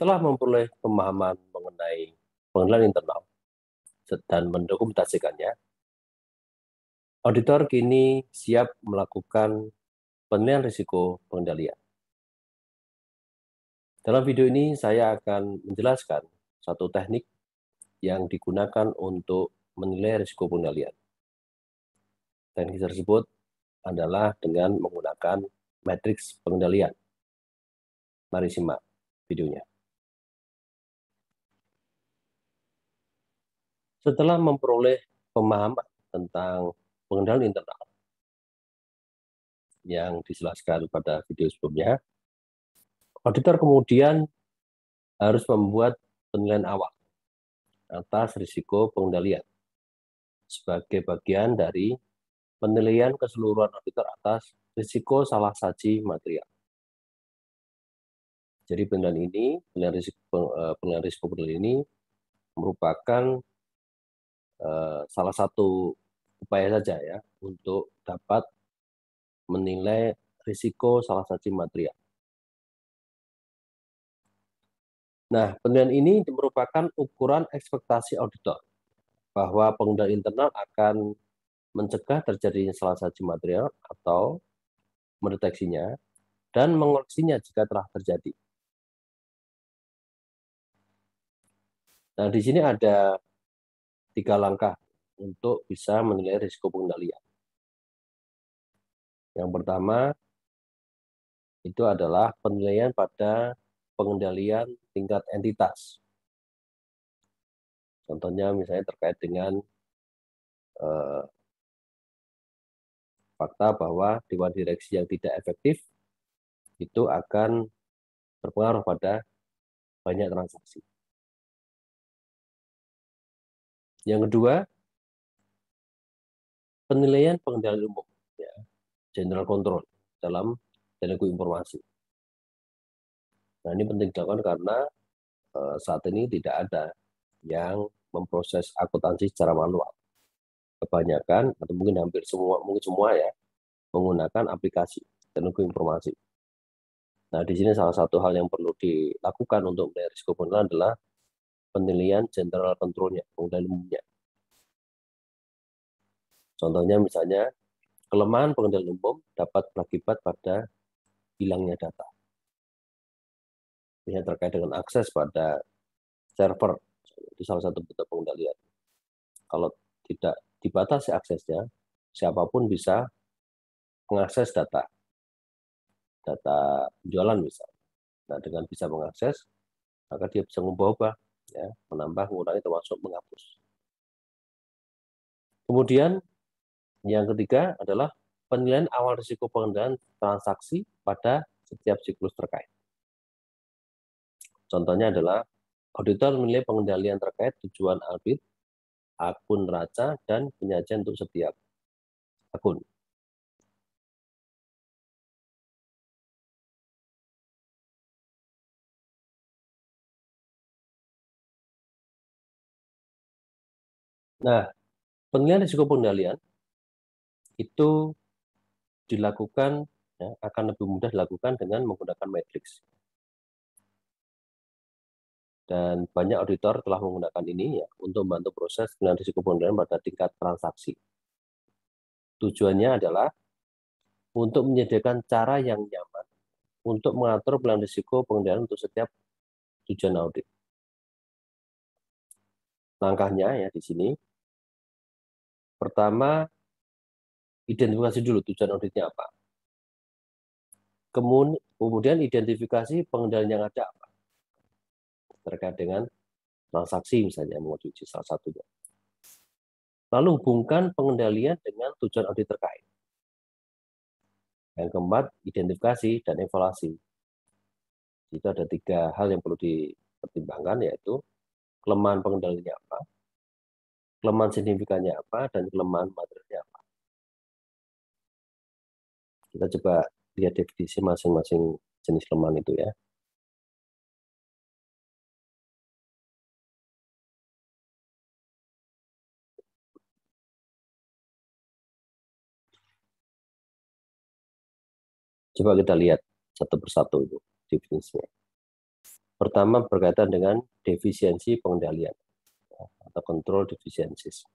Setelah memperoleh pemahaman mengenai pengendalian internal dan mendokumentasikannya, auditor kini siap melakukan penilaian risiko pengendalian. Dalam video ini saya akan menjelaskan satu teknik yang digunakan untuk menilai risiko pengendalian. Teknik tersebut adalah dengan menggunakan matriks pengendalian. Mari simak videonya. Setelah memperoleh pemahaman tentang pengendalian internal yang dijelaskan pada video sebelumnya, auditor kemudian harus membuat penilaian awal atas risiko pengendalian sebagai bagian dari penilaian keseluruhan auditor atas risiko salah saji material. Jadi penilaian risiko pengendalian ini merupakan salah satu upaya saja ya untuk dapat menilai risiko salah saji material. Nah, penilaian ini merupakan ukuran ekspektasi auditor bahwa pengendalian internal akan mencegah terjadinya salah saji material atau mendeteksinya dan mengoreksinya jika telah terjadi. Nah, di sini ada 3 langkah untuk bisa menilai risiko pengendalian. Yang pertama itu adalah penilaian pada pengendalian tingkat entitas. Contohnya misalnya terkait dengan fakta bahwa dewan direksi yang tidak efektif itu akan berpengaruh pada banyak transaksi. Yang kedua, penilaian pengendalian umum, ya, general control dalam teknologi informasi. Nah, ini penting dilakukan karena saat ini tidak ada yang memproses akuntansi secara manual. Kebanyakan atau mungkin hampir semua ya menggunakan aplikasi teknologi informasi. Nah, di sini salah satu hal yang perlu dilakukan untuk menilai risiko pengendalian adalah penilaian general control-nya, pengendalian umumnya. Contohnya misalnya kelemahan pengendalian umum dapat berakibat pada hilangnya data. Misalnya terkait dengan akses pada server, itu salah satu bentuk pengendalian. Kalau tidak dibatasi aksesnya, siapapun bisa mengakses data penjualan misalnya. Nah, dengan bisa mengakses, maka dia bisa mengubah-ubah, ya, menambah, mengurangi, termasuk menghapus. Kemudian yang ketiga adalah penilaian awal risiko pengendalian transaksi pada setiap siklus terkait. Contohnya adalah auditor menilai pengendalian terkait tujuan audit, akun neraca, dan penyajian untuk setiap akun. Nah, penilaian risiko pengendalian itu dilakukan, ya, akan lebih mudah dilakukan dengan menggunakan matriks. Dan banyak auditor telah menggunakan ini ya untuk membantu proses penilaian risiko pengendalian pada tingkat transaksi. Tujuannya adalah untuk menyediakan cara yang nyaman untuk mengatur penilaian risiko pengendalian untuk setiap tujuan audit. Langkahnya ya di sini. Pertama, identifikasi dulu tujuan auditnya apa. Kemudian identifikasi pengendalian yang ada apa. Terkait dengan transaksi misalnya, menguji salah satunya. Lalu hubungkan pengendalian dengan tujuan audit terkait. Yang keempat, identifikasi dan evaluasi. Itu ada 3 hal yang perlu dipertimbangkan, yaitu kelemahan pengendaliannya apa, kelemahan signifikannya apa, dan kelemahan materialnya apa. Kita coba lihat definisi masing-masing jenis kelemahan itu ya. Coba kita lihat satu persatu itu definisinya. Pertama berkaitan dengan defisiensi pengendalian atau control deficiencies.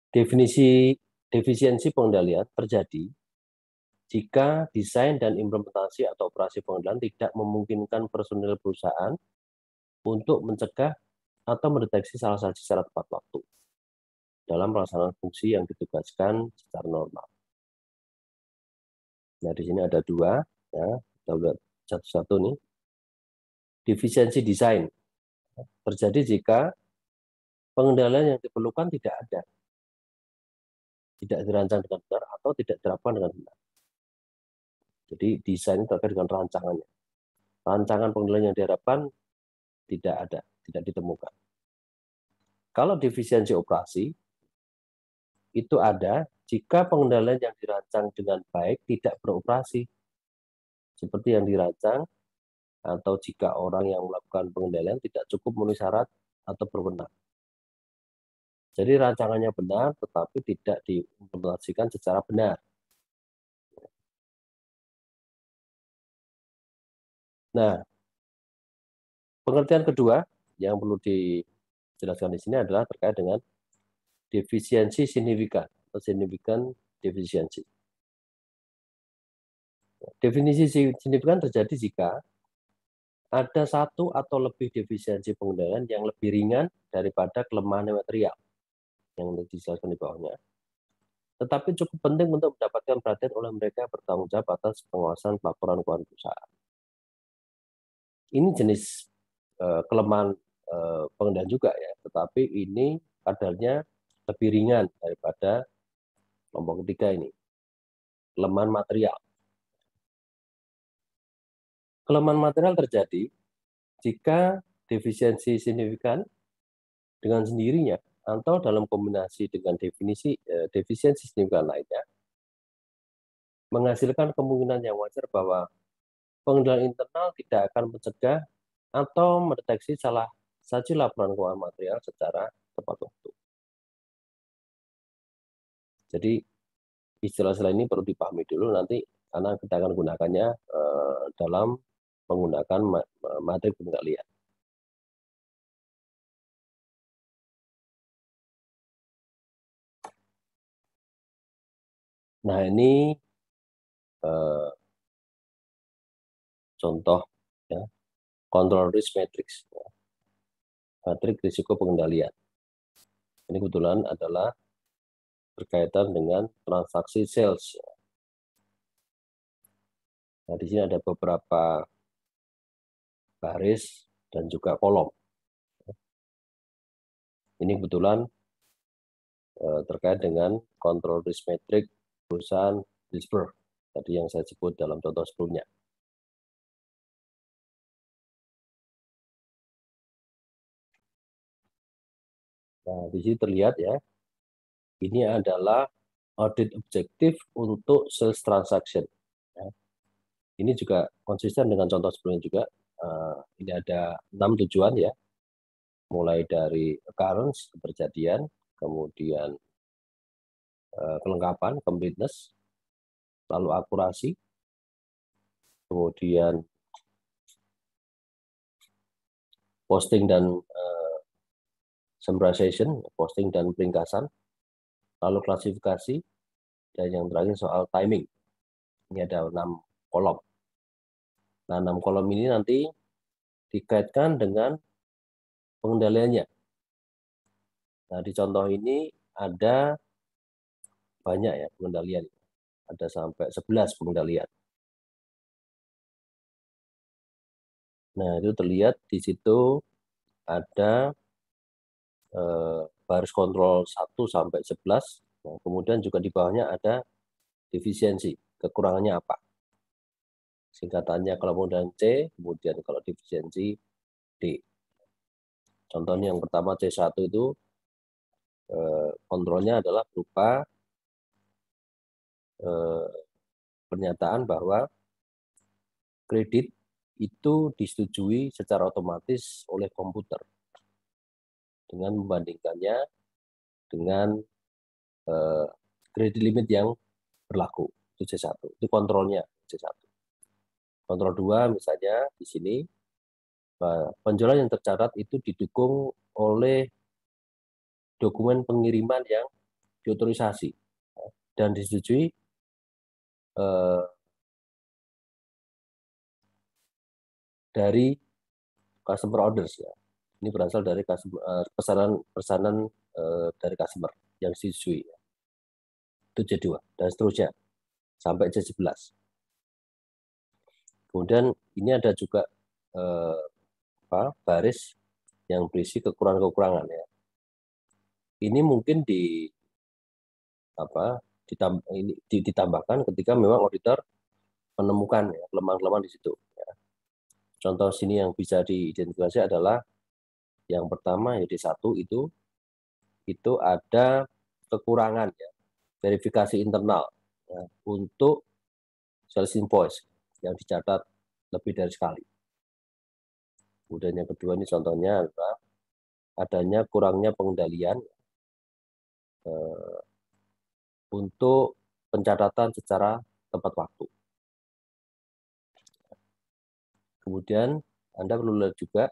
Defisiensi pengendalian terjadi jika desain dan implementasi atau operasi pengendalian tidak memungkinkan personil perusahaan untuk mencegah atau mendeteksi salah satu secara tepat waktu dalam pelaksanaan fungsi yang ditugaskan secara normal. Nah, di sini ada dua, ya, kita lihat satu-satu nih. Defisiensi desain terjadi jika pengendalian yang diperlukan tidak ada, tidak dirancang dengan benar atau tidak diterapkan dengan benar. Jadi desain terkait dengan rancangannya. Rancangan pengendalian yang diharapkan tidak ada, tidak ditemukan. Kalau defisiensi operasi, itu ada jika pengendalian yang dirancang dengan baik tidak beroperasi seperti yang dirancang, atau jika orang yang melakukan pengendalian tidak cukup memenuhi syarat atau berwenang. Jadi rancangannya benar, tetapi tidak diimplementasikan secara benar. Nah, pengertian kedua yang perlu dijelaskan di sini adalah terkait dengan defisiensi signifikan atau significant deficiency. Definisi signifikan terjadi jika ada satu atau lebih defisiensi pengendalian yang lebih ringan daripada kelemahan material yang dijelaskan di bawahnya, tetapi cukup penting untuk mendapatkan perhatian oleh mereka yang bertanggung jawab atas pengawasan pelaporan keuangan perusahaan. Ini jenis kelemahan pengendalian juga ya, tetapi ini kadarnya lebih ringan daripada kelompok ketiga ini, kelemahan material. Kelemahan material terjadi jika defisiensi signifikan dengan sendirinya atau dalam kombinasi dengan defisiensi signifikan lainnya menghasilkan kemungkinan yang wajar bahwa pengendalian internal tidak akan mencegah atau mendeteksi salah satu laporan keuangan material secara tepat waktu. Jadi istilah-istilah ini perlu dipahami dulu nanti karena kita akan gunakannya dalam menggunakan materi pengendalian. Nah, ini contoh ya, control risk matrix, ya. Matrik risiko pengendalian. Ini kebetulan adalah berkaitan dengan transaksi sales. Nah, di sini ada beberapa baris dan juga kolom. Ini kebetulan terkait dengan control risk matrix perusahaan Disper, tadi yang saya sebut dalam contoh sebelumnya. Nah, di sini terlihat ya, ini adalah audit objektif untuk sales transaction. Ya. Ini juga konsisten dengan contoh sebelumnya juga. Ini ada 6 tujuan ya, mulai dari occurrence, keterjadian, kemudian kelengkapan, completeness, lalu akurasi, kemudian posting dan summarization, posting dan peringkasan, lalu klasifikasi, dan yang terakhir soal timing. Ini ada 6 kolom. Nah, 6 kolom ini nanti dikaitkan dengan pengendaliannya. Nah, di contoh ini ada banyak ya pengendalian. Ada sampai 11 pengendalian. Nah, itu terlihat di situ ada baris kontrol 1 sampai 11. Nah, kemudian juga di bawahnya ada defisiensi, kekurangannya apa. Singkatannya kalau pengendalian C, kemudian kalau defisiensi D. Contohnya yang pertama C1 itu kontrolnya adalah berupa pernyataan bahwa kredit itu disetujui secara otomatis oleh komputer dengan membandingkannya dengan kredit limit yang berlaku. Itu C1. Itu kontrolnya C1. Kontrol 2 misalnya di sini penjualan yang tercatat itu didukung oleh dokumen pengiriman yang diotorisasi dan disetujui dari customer orders ya. Ini berasal dari pesanan dari customer yang disetujui. Itu C2 dan seterusnya sampai C11. Kemudian ini ada juga baris yang berisi kekurangan-kekurangan ya. Ini mungkin ditambahkan ketika memang auditor menemukan ya, kelemahan-kelemahan di situ. Ya. Contoh sini yang bisa diidentifikasi adalah yang pertama ya D1 itu ada kekurangan ya, verifikasi internal ya, untuk sales invoice yang dicatat lebih dari sekali. Kemudian yang kedua ini contohnya adalah adanya kurangnya pengendalian untuk pencatatan secara tepat waktu. Kemudian Anda perlu lihat juga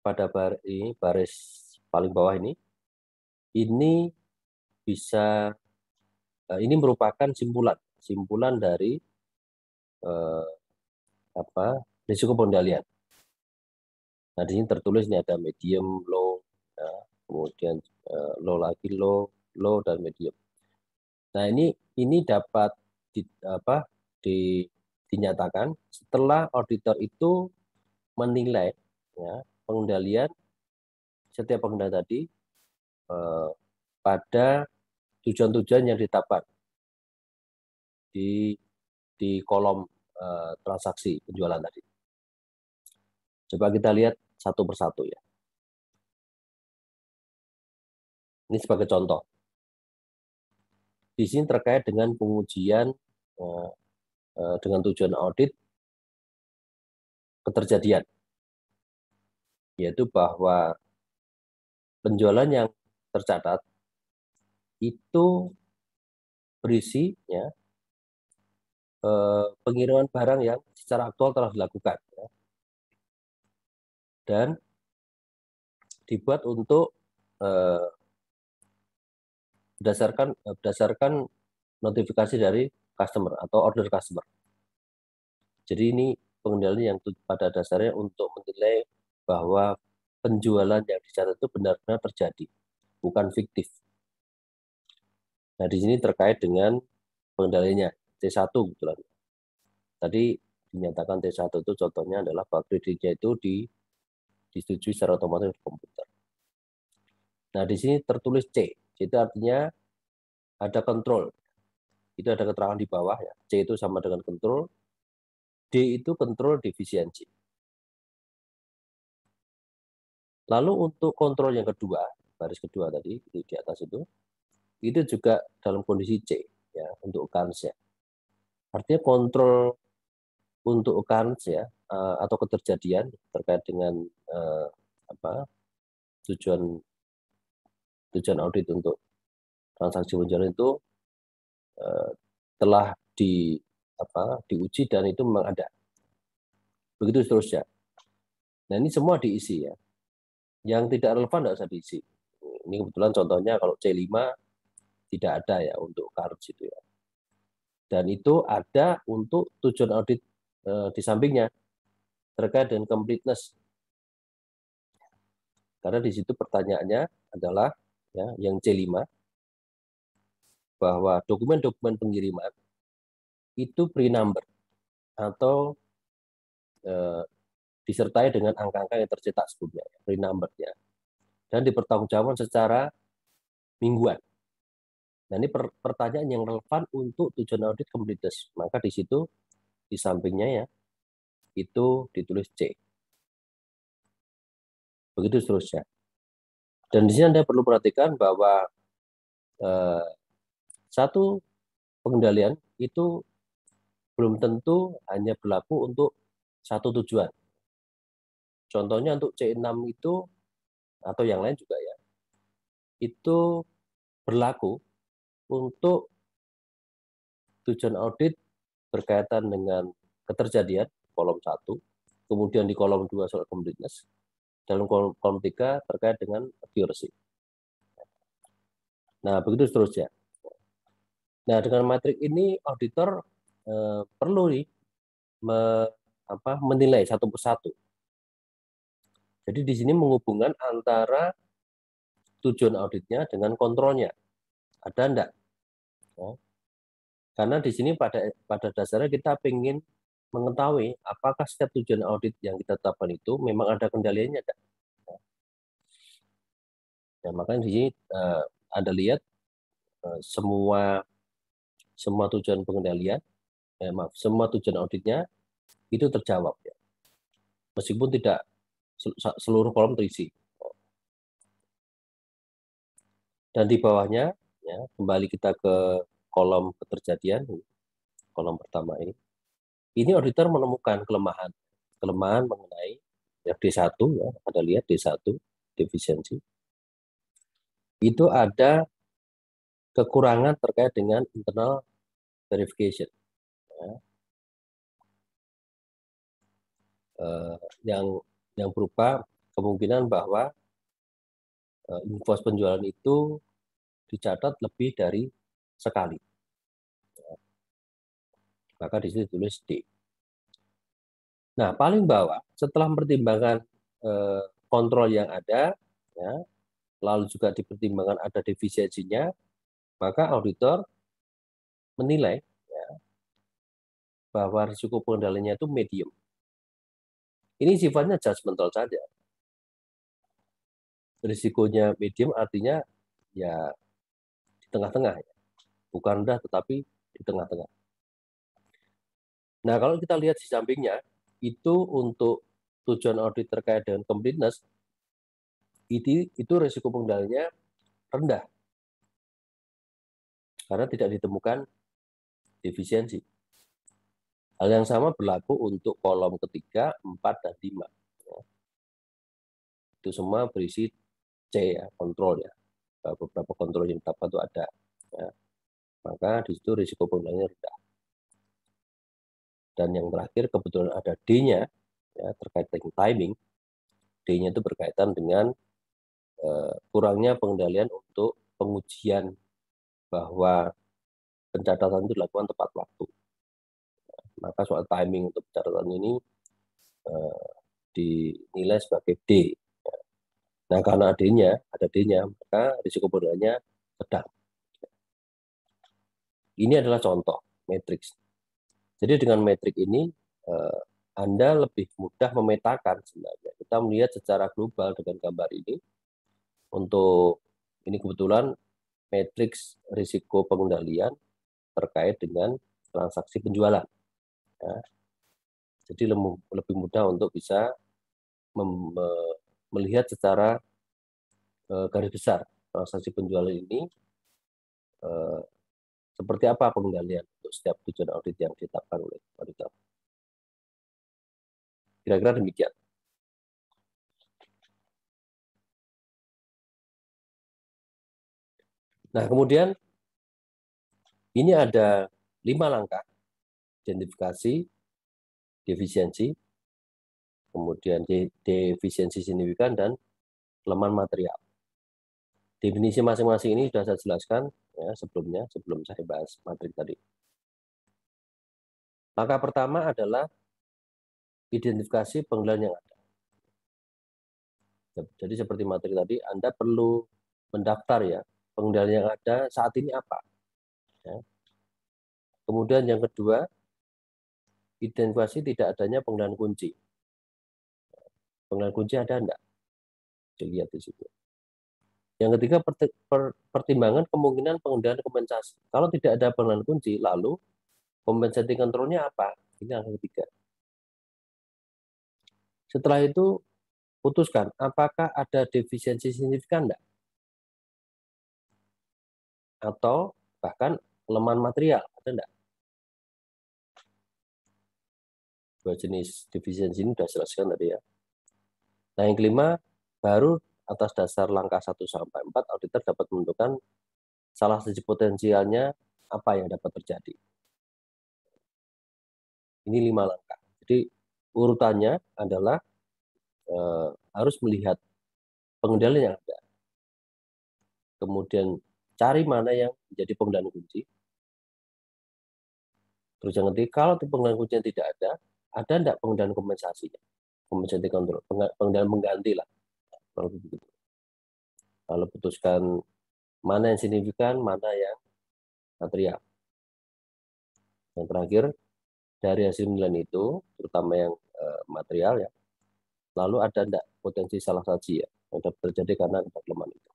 pada baris paling bawah ini bisa ini merupakan simpulan dari risiko pengendalian. Nah di sini tertulis ini ada medium, low, ya, kemudian low lagi, low dan medium. Nah ini dapat dinyatakan setelah auditor itu menilai ya, setiap pengendalian tadi pada tujuan-tujuan yang ditetapkan di kolom transaksi penjualan tadi. Coba kita lihat satu persatu ya. Ini sebagai contoh. Di sini terkait dengan pengujian dengan tujuan audit keterjadian, yaitu bahwa penjualan yang tercatat itu berisi ya, pengiriman barang yang secara aktual telah dilakukan ya, dan dibuat untuk berdasarkan notifikasi dari customer atau order customer. Jadi ini pengendalian yang pada dasarnya untuk menilai bahwa penjualan yang dicatat itu benar-benar terjadi, bukan fiktif. Nah, di sini terkait dengan pengendaliannya T1 kebetulan. Tadi dinyatakan T1 itu contohnya adalah bahwa kreditnya itu disetujui secara otomatis oleh komputer. Nah, di sini tertulis C. Itu artinya ada kontrol. Itu ada keterangan di bawah ya. C itu sama dengan kontrol. D itu kontrol defisiensi. Lalu untuk kontrol yang kedua, baris kedua tadi di atas itu juga dalam kondisi C ya untuk occurrence-nya. Artinya kontrol untuk occurrence ya atau keterjadian terkait dengan tujuan audit untuk transaksi penjualan itu telah diuji dan itu memang ada. Begitu seterusnya. Nah ini semua diisi ya. Yang tidak relevan tidak usah diisi. Ini kebetulan contohnya kalau C5 tidak ada ya untuk occurrence itu ya. Dan itu ada untuk tujuan audit di sampingnya terkait dengan completeness. Karena di situ pertanyaannya adalah ya, yang C5 bahwa dokumen-dokumen pengiriman itu pre-number atau disertai dengan angka-angka yang tercetak sebelumnya, pre-number ya, dan dipertanggungjawabkan secara mingguan. Nah ini pertanyaan yang relevan untuk tujuan audit completeness. Maka di situ di sampingnya ya itu ditulis C. Begitu seterusnya. Dan di sini Anda perlu perhatikan bahwa satu pengendalian itu belum tentu hanya berlaku untuk satu tujuan. Contohnya untuk C6 itu atau yang lain juga ya, itu berlaku untuk tujuan audit berkaitan dengan keterjadian, kolom 1, kemudian di kolom 2 soal completeness, dalam kolom 3 terkait dengan accuracy. Nah, begitu seterusnya. Nah, dengan matrik ini auditor perlu nih menilai satu persatu. Jadi di sini menghubungkan antara tujuan auditnya dengan kontrolnya. Ada enggak? Ya. Karena di sini pada dasarnya kita ingin mengetahui apakah setiap tujuan audit yang kita tetapkan itu memang ada kendaliannya enggak. Ya, makanya di sini Anda lihat semua tujuan pengendalian, semua tujuan auditnya itu terjawab ya. Meskipun tidak seluruh kolom terisi. Dan di bawahnya, ya, kembali kita ke kolom keterjadian, kolom pertama ini. Ini auditor menemukan kelemahan mengenai ya, D1, ya, Anda lihat D1, defisiensi. Itu ada kekurangan terkait dengan internal verification. Ya. Yang berupa kemungkinan bahwa invoice penjualan itu dicatat lebih dari sekali. Ya. Maka di situ tulis D. Nah, paling bawah setelah mempertimbangkan kontrol yang ada, ya, lalu juga dipertimbangkan ada defisiensinya, maka auditor menilai ya, bahwa risiko pengendaliannya itu medium. Ini sifatnya judgmental saja. Risikonya medium artinya ya di tengah-tengah, ya. Bukan rendah tetapi di tengah-tengah. Nah, kalau kita lihat di sampingnya, itu untuk tujuan audit terkait dengan completeness, itu risiko pengendaliannya rendah karena tidak ditemukan defisiensi. Hal yang sama berlaku untuk kolom ketiga, 4, dan 5. Ya. Itu semua berisi C, ya, kontrol ya. Beberapa kontrol yang dapat itu ada. Ya. Maka di situ risiko pengendaliannya rendah. Dan yang terakhir kebetulan ada D-nya, ya, terkait dengan timing. D-nya itu berkaitan dengan kurangnya pengendalian untuk pengujian bahwa pencatatan itu dilakukan tepat waktu. Maka soal timing untuk pencatatan ini dinilai sebagai D. Nah, karena ada D-nya, maka risiko pengendaliannya sedang. Ini adalah contoh matriks. Jadi dengan metrik ini Anda lebih mudah memetakan sebenarnya. Kita melihat secara global dengan gambar ini. Untuk ini kebetulan matriks risiko pengendalian terkait dengan transaksi penjualan. Ya. Jadi lebih mudah untuk bisa melihat secara garis besar transaksi penjualan ini seperti apa pengendalian untuk setiap tujuan audit yang ditetapkan oleh auditor. Kira-kira demikian. Nah, kemudian ini ada 5 langkah: identifikasi, defisiensi, kemudian defisiensi signifikan, dan kelemahan material. Definisi masing-masing ini sudah saya jelaskan ya, sebelum saya bahas materi tadi. Langkah pertama adalah identifikasi pengendalian yang ada. Jadi seperti materi tadi, Anda perlu mendaftar ya, pengendalian yang ada saat ini apa. Ya. Kemudian yang kedua, identifikasi tidak adanya pengendalian kunci. Pengendalian kunci ada enggak? Dilihat di situ. Yang ketiga, pertimbangan kemungkinan pengendalian kompensasi. Kalau tidak ada pengendalian kunci, lalu compensation control-nya apa? Ini yang ketiga. Setelah itu, putuskan apakah ada defisiensi signifikan enggak? Atau bahkan kelemahan material, ada enggak? Dua jenis defisiensi ini sudah jelaskan tadi ya. Nah, yang kelima, baru atas dasar langkah 1-4, auditor dapat menentukan salah satu potensialnya apa yang dapat terjadi. Ini 5 langkah. Jadi urutannya adalah harus melihat pengendalian yang ada. Kemudian cari mana yang menjadi pengendalian kunci. Terus yang ketiga, kalau pengendalian kuncinya tidak ada enggak pengendalian kompensasinya? Compensate control, pengendalian mengganti lah. Kalau begitu. Lalu putuskan mana yang signifikan, mana yang material. Yang terakhir, dari hasil penilaian itu, terutama yang material ya, lalu ada enggak potensi salah saji ya, yang dapat terjadi karena ada kelemahan itu.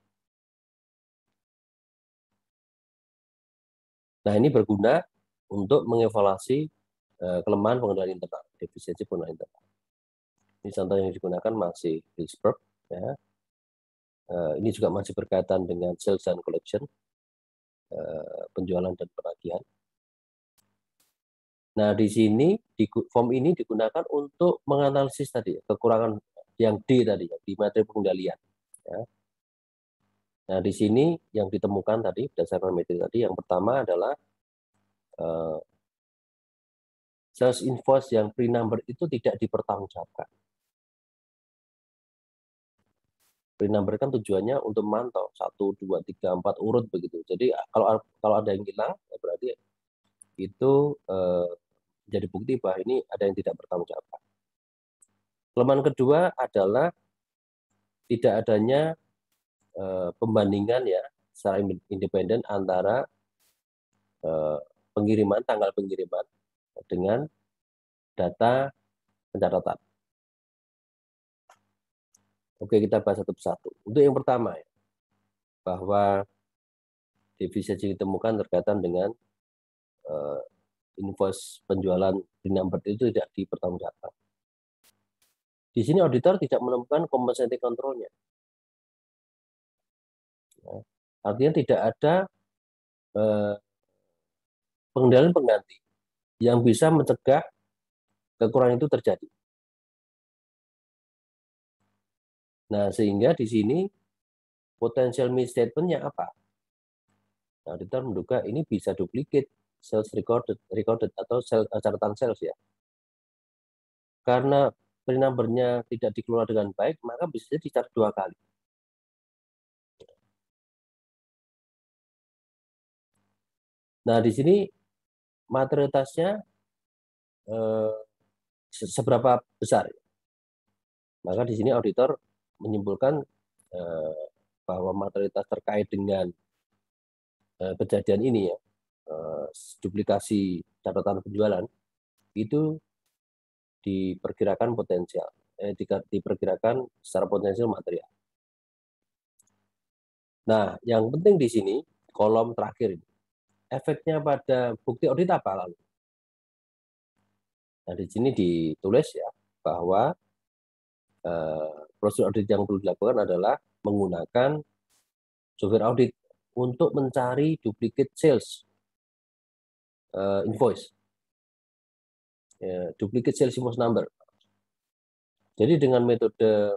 Nah, ini berguna untuk mengevaluasi kelemahan pengendalian internal, defisiensi pengendalian internal. Ini contoh yang digunakan masih Hillsborough ya. Ini juga masih berkaitan dengan sales and collection, penjualan dan penagihan. Nah, di sini di form ini digunakan untuk menganalisis tadi kekurangan yang D tadi di materi pengendalian. Ya. Nah, di sini yang ditemukan tadi berdasarkan materi tadi, yang pertama adalah sales invoice yang pre-number itu tidak dipertanggungjawabkan. Pre-number kan tujuannya untuk memantau 1, 2, 3, 4 urut begitu. Jadi kalau ada yang hilang, ya berarti itu jadi bukti bahwa ini ada yang tidak bertanggung jawab. Kelemahan kedua adalah tidak adanya pembandingan ya secara independen antara pengiriman, tanggal pengiriman dengan data pencatatan. Oke, kita bahas satu persatu. Untuk yang pertama ya, bahwa defisiensi ditemukan terkaitan dengan invoice penjualan di number itu tidak dipertanggungjawabkan. Di sini auditor tidak menemukan compensating control-nya. Ya. Artinya tidak ada pengendalian pengganti yang bisa mencegah kekurangan itu terjadi. Nah, sehingga di sini potensial misstatement-nya apa? Nah, auditor menduga ini bisa duplicate sales recorded atau catatan sales ya. Karena pre-number-nya tidak dikelola dengan baik, maka bisa dicari 2 kali. Nah, di sini materialitasnya seberapa besar? Maka di sini auditor menyimpulkan bahwa materialitas terkait dengan kejadian ini ya, duplikasi catatan penjualan itu diperkirakan potensial, diperkirakan secara potensial material. Nah, yang penting di sini kolom terakhir ini, efeknya pada bukti audit apa lalu? Nah, di sini ditulis ya bahwa prosedur audit yang perlu dilakukan adalah menggunakan software audit untuk mencari duplicate sales invoice, duplicate sales invoice number. Jadi dengan metode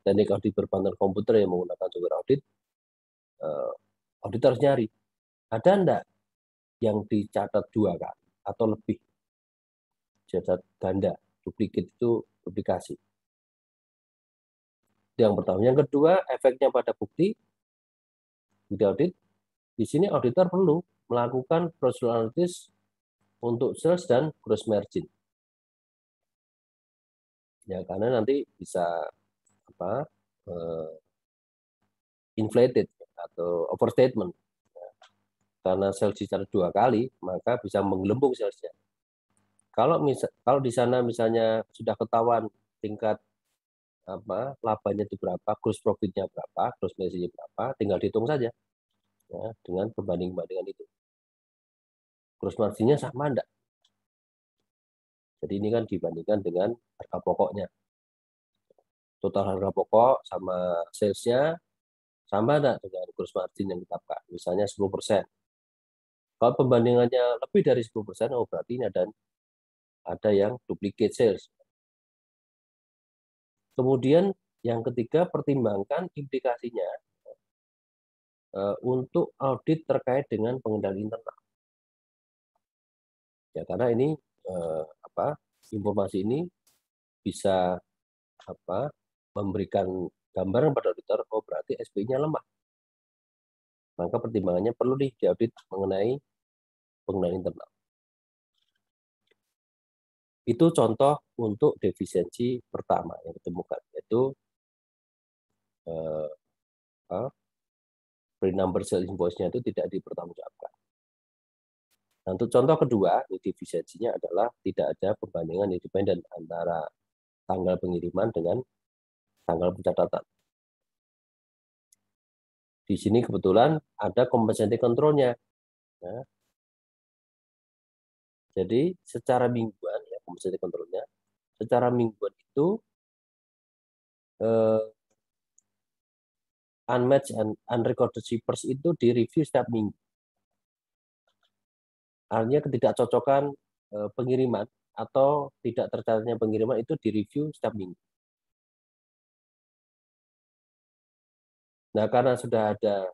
teknik audit berbahan komputer yang menggunakan software audit, auditor harus nyari ada enggak yang dicatat 2 kali atau lebih, catat ganda, duplicate itu duplikasi. Yang pertama. Yang kedua, efeknya pada bukti audit. Di sini auditor perlu melakukan prosedural analysis untuk sales dan gross margin. Ya, karena nanti bisa inflated atau overstatement. Karena sales dicari 2 kali, maka bisa menggelembung salesnya. Kalau di sana misalnya sudah ketahuan tingkat labanya itu berapa, gross profit-nya berapa, gross margin-nya berapa, tinggal dihitung saja ya, dengan perbandingan itu. Gross margin-nya sama enggak? Jadi ini kan dibandingkan dengan harga pokoknya. Total harga pokok sama sales-nya sama enggak dengan gross margin yang ditetapkan, misalnya 10%. Kalau pembandingannya lebih dari 10%, oh berarti ini ada yang duplicate sales. Kemudian yang ketiga, pertimbangkan implikasinya untuk audit terkait dengan pengendalian internal. Ya, karena ini informasi ini bisa memberikan gambaran pada auditor, oh berarti SPI-nya lemah. Maka pertimbangannya perlu diaudit mengenai penggunaan internal. Itu contoh untuk defisiensi pertama yang ditemukan, yaitu pre-number sales invoice-nya itu tidak dipertanggungjawabkan. Nah, untuk contoh kedua, defisiensinya adalah tidak ada perbandingan independen antara tanggal pengiriman dengan tanggal pencatatan. Di sini kebetulan ada compensation control-nya. Nah, jadi secara mingguan, ya compensation control-nya, secara mingguan itu unmatched and unrecorded shippers itu direview setiap minggu. Artinya ketidakcocokan pengiriman atau tidak tercatatnya pengiriman itu direview setiap minggu. Nah, karena sudah ada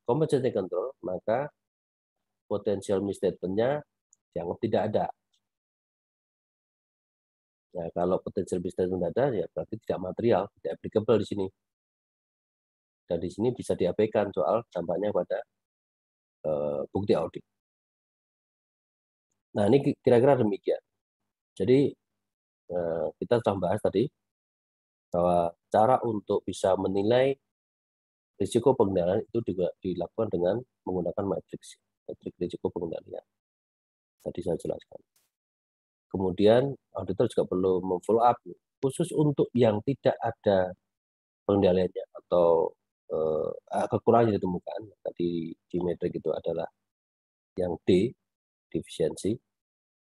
compensation control, maka potensial misstatement-nya dianggap tidak ada. Nah, kalau potensial misstatement ada, ya berarti tidak material, tidak applicable di sini. Dan di sini bisa diabaikan soal dampaknya pada bukti audit. Nah, ini kira-kira demikian. Jadi, kita sudah bahas tadi bahwa cara untuk bisa menilai risiko pengendalian itu juga dilakukan dengan menggunakan matriks risiko pengendalian. Tadi saya jelaskan. Kemudian auditor juga perlu memfollow up khusus untuk yang tidak ada pengendaliannya atau kekurangan yang ditemukan tadi di metrik itu adalah yang D, defisiensi.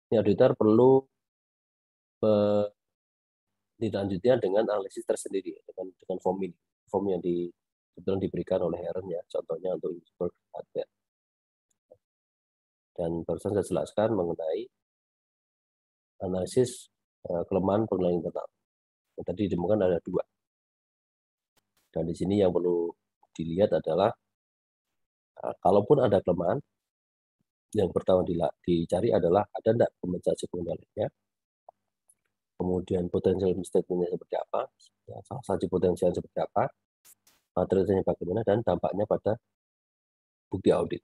Ini auditor perlu dilanjutnya dengan analisis tersendiri dengan form yang kebetulan diberikan oleh Heron ya, contohnya untuk Innsbruck hardware. Dan barusan saya jelaskan mengenai analisis kelemahan pengendalian internal. Yang tadi ditemukan ada 2. Dan di sini yang perlu dilihat adalah kalaupun ada kelemahan, yang pertama dicari adalah ada enggak kompensasi pengendaliannya, kemudian potensial misstatement-nya seperti apa, ya, salah satu potensial seperti apa, materialnya bagaimana, dan dampaknya pada bukti audit.